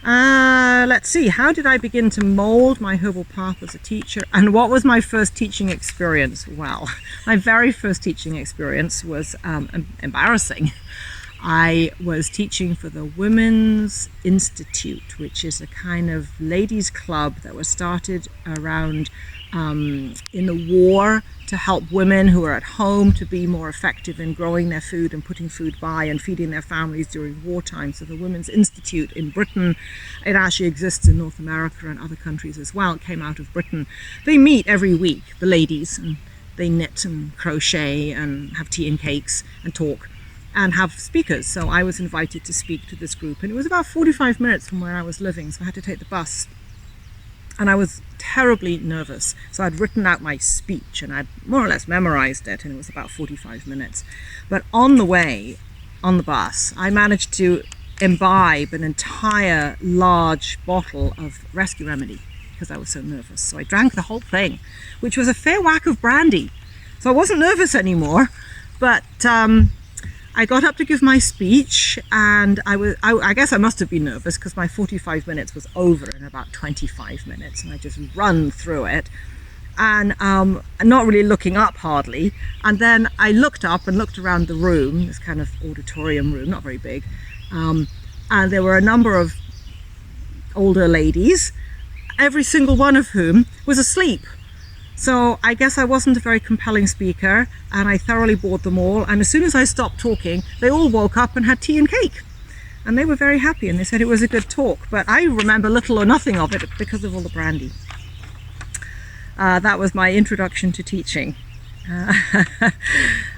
Let's see, how did I begin to mold my herbal path as a teacher, and what was my first teaching experience? Well, my very first teaching experience was embarrassing. I was teaching for the Women's Institute, which is a kind of ladies' club that was started around in the war to help women who are at home to be more effective in growing their food and putting food by and feeding their families during wartime. So the Women's Institute in Britain, it actually exists in North America and other countries as well. It came out of Britain. They meet every week, the ladies, and they knit and crochet and have tea and cakes and talk and have speakers. So I was invited to speak to this group, and it was about 45 minutes from where I was living, so I had to take the bus. And I was terribly nervous. So I'd written out my speech and I'd more or less memorized it, and it was about 45 minutes. But on the way, on the bus, I managed to imbibe an entire large bottle of Rescue Remedy because I was so nervous. So I drank the whole thing, which was a fair whack of brandy. So I wasn't nervous anymore, but I got up to give my speech, and I guess I must have been nervous because my 45 minutes was over in about 25 minutes, and I just run through it and not really looking up hardly. And then I looked up and looked around the room, this kind of auditorium room, not very big, and there were a number of older ladies, every single one of whom was asleep. So I guess I wasn't a very compelling speaker, and I thoroughly bored them all. And as soon as I stopped talking, they all woke up and had tea and cake. And they were very happy, and they said it was a good talk. But I remember little or nothing of it because of all the brandy. That was my introduction to teaching.